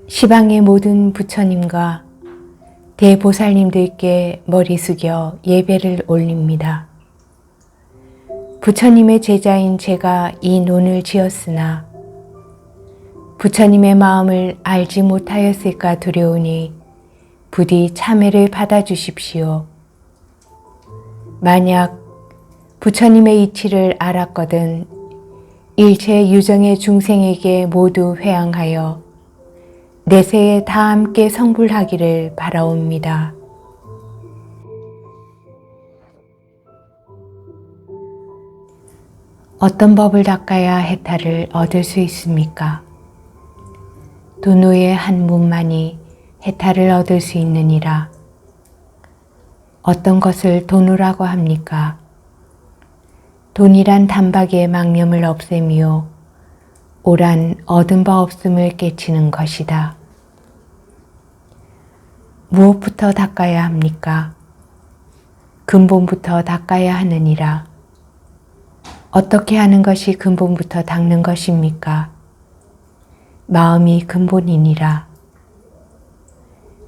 시방의 모든 부처님과 대보살님들께 머리 숙여 예배를 올립니다. 부처님의 제자인 제가 이 논을 지었으나 부처님의 마음을 알지 못하였을까 두려우니 부디 참회를 받아주십시오. 만약 부처님의 이치를 알았거든 일체 유정의 중생에게 모두 회항하여 내세에 다 함께 성불하기를 바라옵니다. 어떤 법을 닦아야 해탈을 얻을 수 있습니까? 도노의 한 문만이 해탈을 얻을 수 있느니라. 어떤 것을 도노라고 합니까? 돈이란 단박에 망념을 없애미요 오란 얻은 바 없음을 깨치는 것이다. 무엇부터 닦아야 합니까? 근본부터 닦아야 하느니라. 어떻게 하는 것이 근본부터 닦는 것입니까? 마음이 근본이니라.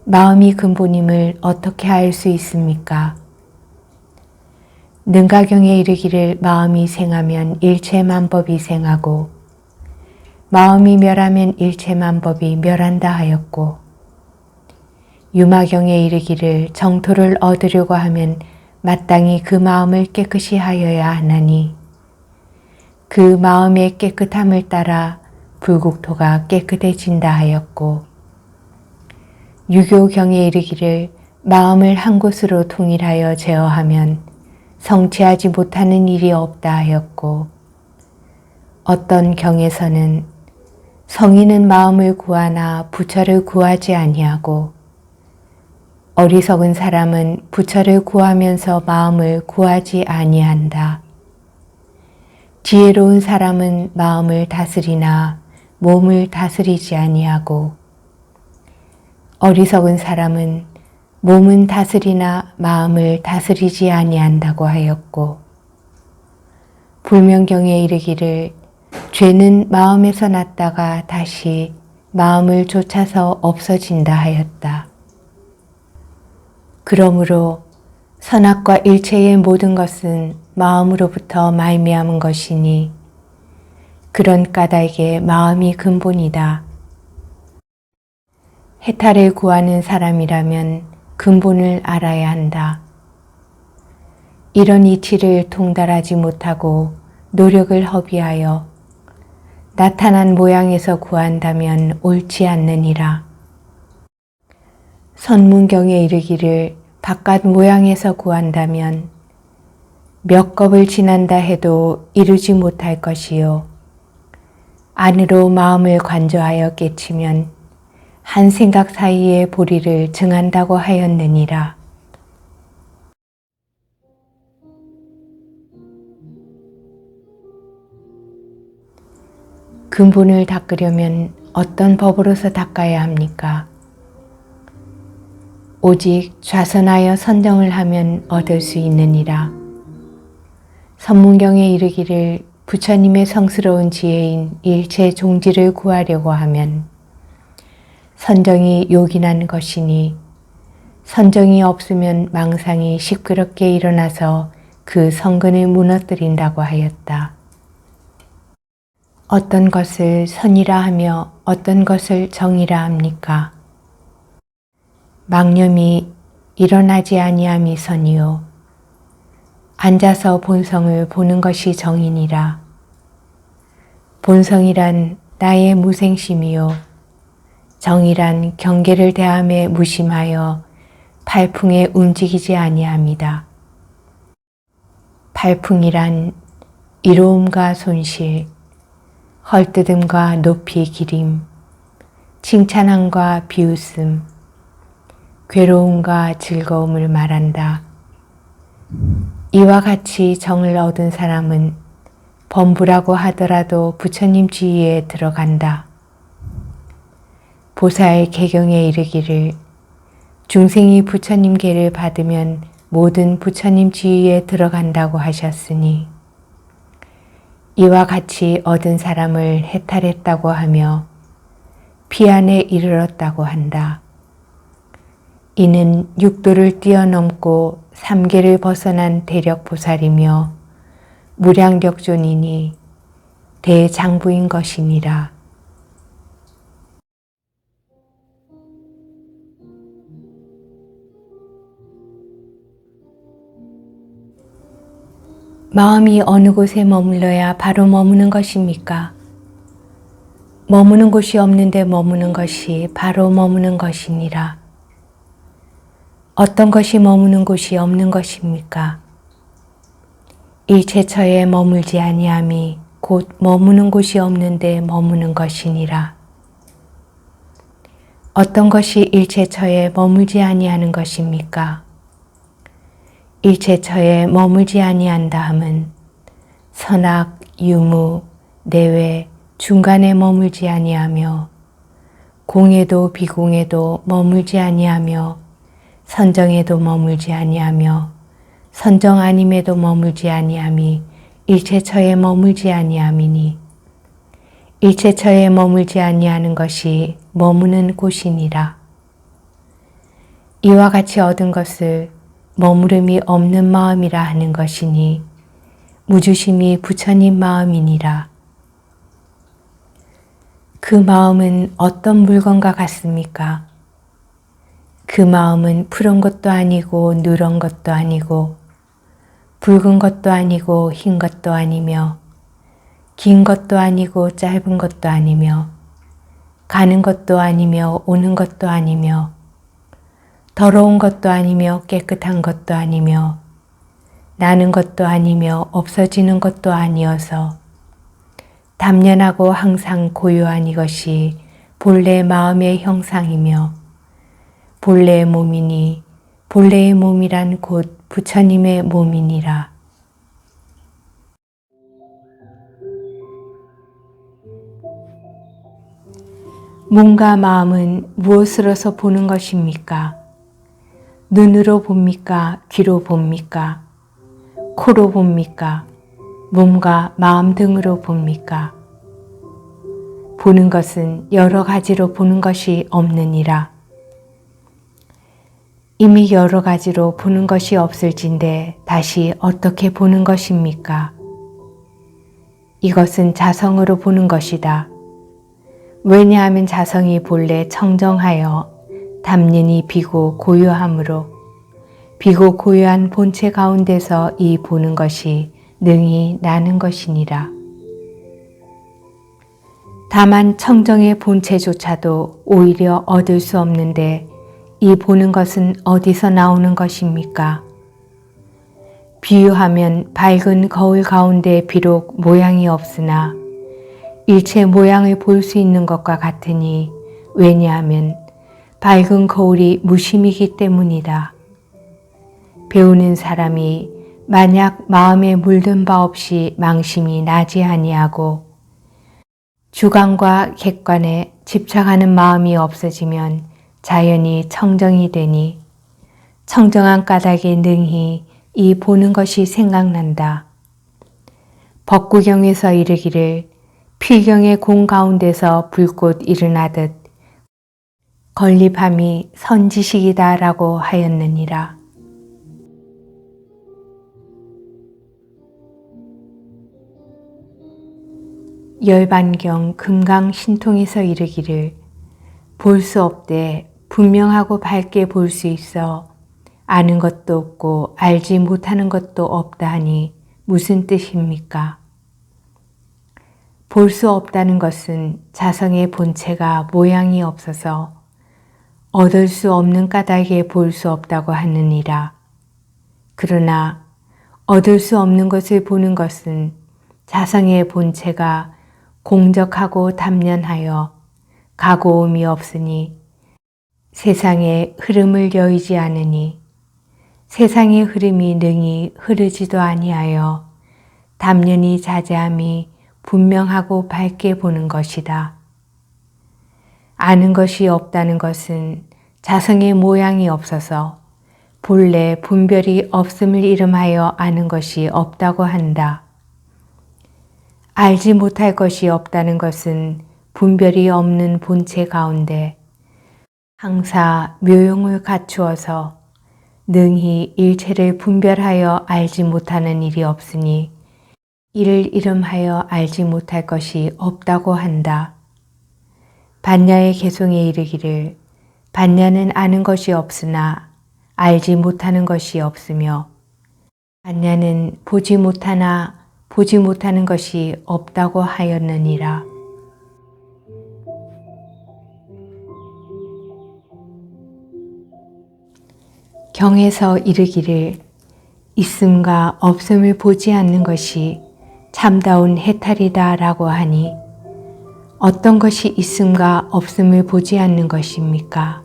마음이 근본임을 어떻게 알 수 있습니까? 능가경에 이르기를 마음이 생하면 일체 만법이 생하고 마음이 멸하면 일체 만법이 멸한다 하였고 유마경에 이르기를 정토를 얻으려고 하면 마땅히 그 마음을 깨끗이 하여야 하나니 그 마음의 깨끗함을 따라 불국토가 깨끗해진다 하였고 유교경에 이르기를 마음을 한 곳으로 통일하여 제어하면 성취하지 못하는 일이 없다 하였고 어떤 경에서는 성인은 마음을 구하나 부처를 구하지 아니하고 어리석은 사람은 부처를 구하면서 마음을 구하지 아니한다. 지혜로운 사람은 마음을 다스리나 몸을 다스리지 아니하고 어리석은 사람은 몸은 다스리나 마음을 다스리지 아니한다고 하였고 불명경에 이르기를 죄는 마음에서 났다가 다시 마음을 쫓아서 없어진다 하였다. 그러므로 선악과 일체의 모든 것은 마음으로부터 말미암은 것이니 그런 까닭에 마음이 근본이다. 해탈을 구하는 사람이라면 근본을 알아야 한다. 이런 이치를 통달하지 못하고 노력을 허비하여 나타난 모양에서 구한다면 옳지 않느니라. 선문경에 이르기를 바깥 모양에서 구한다면 몇 겁을 지난다 해도 이루지 못할 것이요 안으로 마음을 관조하여 깨치면 한 생각 사이에 보리를 증한다고 하였느니라. 근본을 닦으려면 어떤 법으로서 닦아야 합니까? 오직 좌선하여 선정을 하면 얻을 수 있느니라. 선문경에 이르기를 부처님의 성스러운 지혜인 일체 종지를 구하려고 하면 선정이 요긴한 것이니 선정이 없으면 망상이 시끄럽게 일어나서 그 성근을 무너뜨린다고 하였다. 어떤 것을 선이라 하며 어떤 것을 정이라 합니까? 망념이 일어나지 아니함이 선이요 앉아서 본성을 보는 것이 정이니라. 본성이란 나의 무생심이요 정이란 경계를 대함에 무심하여 발풍에 움직이지 아니함이다. 발풍이란 이로움과 손실, 헐뜯음과 높이 기림, 칭찬함과 비웃음, 괴로움과 즐거움을 말한다. 이와 같이 정을 얻은 사람은 범부라고 하더라도 부처님 지위에 들어간다. 보살 개경에 이르기를 중생이 부처님 계를 받으면 모든 부처님 지위에 들어간다고 하셨으니 이와 같이 얻은 사람을 해탈했다고 하며 피안에 이르렀다고 한다. 이는 육도를 뛰어넘고 삼계를 벗어난 대력보살이며 무량력존이니 대장부인 것이니라. 마음이 어느 곳에 머물러야 바로 머무는 것입니까? 머무는 곳이 없는데 머무는 것이 바로 머무는 것이니라. 어떤 것이 머무는 곳이 없는 것입니까? 일체처에 머물지 아니함이 곧 머무는 곳이 없는데 머무는 것이니라. 어떤 것이 일체처에 머물지 아니하는 것입니까? 일체처에 머물지 아니한다 함은 선악, 유무, 내외, 중간에 머물지 아니하며 공에도 비공에도 머물지 아니하며 선정에도 머물지 아니하며 선정 아님에도 머물지 아니함이 일체처에 머물지 아니함이니 일체처에 머물지 아니하는 것이 머무는 곳이니라. 이와 같이 얻은 것을 머무름이 없는 마음이라 하는 것이니 무주심이 부처님 마음이니라. 그 마음은 어떤 물건과 같습니까? 그 마음은 푸른 것도 아니고 누런 것도 아니고 붉은 것도 아니고 흰 것도 아니며 긴 것도 아니고 짧은 것도 아니며 가는 것도 아니며 오는 것도 아니며 더러운 것도 아니며 깨끗한 것도 아니며 나는 것도 아니며 없어지는 것도 아니어서 담연하고 항상 고요한 이것이 본래 마음의 형상이며 본래의 몸이니 본래의 몸이란 곧 부처님의 몸이니라. 몸과 마음은 무엇으로서 보는 것입니까? 눈으로 봅니까? 귀로 봅니까? 코로 봅니까? 몸과 마음 등으로 봅니까? 보는 것은 여러 가지로 보는 것이 없느니라. 이미 여러 가지로 보는 것이 없을진데 다시 어떻게 보는 것입니까? 이것은 자성으로 보는 것이다. 왜냐하면 자성이 본래 청정하여 담연히 비고 고요하므로 비고 고요한 본체 가운데서 이 보는 것이 능히 나는 것이니라. 다만 청정의 본체조차도 오히려 얻을 수 없는데 이 보는 것은 어디서 나오는 것입니까? 비유하면 밝은 거울 가운데 비록 모양이 없으나 일체 모양을 볼 수 있는 것과 같으니 왜냐하면 밝은 거울이 무심이기 때문이다. 배우는 사람이 만약 마음에 물든 바 없이 망심이 나지 아니하고 주관과 객관에 집착하는 마음이 없어지면 자연히 청정이 되니 청정한 까닭에 능히 이 보는 것이 생각난다. 법구경에서 이르기를 필경의 공 가운데서 불꽃 일어나듯 건립함이 선지식이다 라고 하였느니라. 열반경 금강신통에서 이르기를 볼 수 없되 분명하고 밝게 볼 수 있어 아는 것도 없고 알지 못하는 것도 없다 하니 무슨 뜻입니까? 볼 수 없다는 것은 자성의 본체가 모양이 없어서 얻을 수 없는 까닭에 볼 수 없다고 하느니라. 그러나 얻을 수 없는 것을 보는 것은 자성의 본체가 공적하고 담연하여 가고옴이 없으니 세상의 흐름을 여의지 않으니 세상의 흐름이 능히 흐르지도 아니하여 담연히 자제함이 분명하고 밝게 보는 것이다. 아는 것이 없다는 것은 자성의 모양이 없어서 본래 분별이 없음을 이름하여 아는 것이 없다고 한다. 알지 못할 것이 없다는 것은 분별이 없는 본체 가운데 항사 묘용을 갖추어서 능히 일체를 분별하여 알지 못하는 일이 없으니 이를 이름하여 알지 못할 것이 없다고 한다. 반야의 개송에 이르기를 반야는 아는 것이 없으나 알지 못하는 것이 없으며 반야는 보지 못하나 보지 못하는 것이 없다고 하였느니라. 경에서 이르기를 있음과 없음을 보지 않는 것이 참다운 해탈이다 라고 하니 어떤 것이 있음과 없음을 보지 않는 것입니까?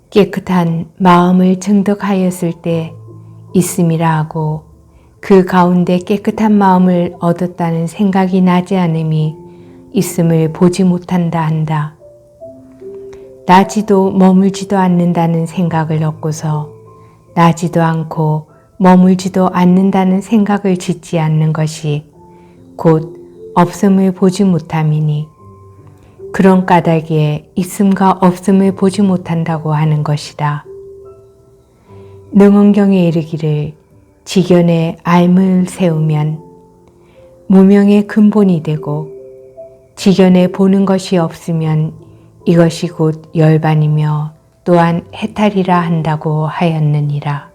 깨끗한 마음을 증득하였을 때 있음이라 하고 그 가운데 깨끗한 마음을 얻었다는 생각이 나지 않음이 있음을 보지 못한다 한다. 나지도 머물지도 않는다는 생각을 얻고서 나지도 않고 머물지도 않는다는 생각을 짓지 않는 것이 곧 없음을 보지 못함이니 그런 까닭에 있음과 없음을 보지 못한다고 하는 것이다. 능언경에 이르기를 지견에 알을 세우면 무명의 근본이 되고 지견에 보는 것이 없으면 이것이 곧 열반이며 또한 해탈이라 한다고 하였느니라.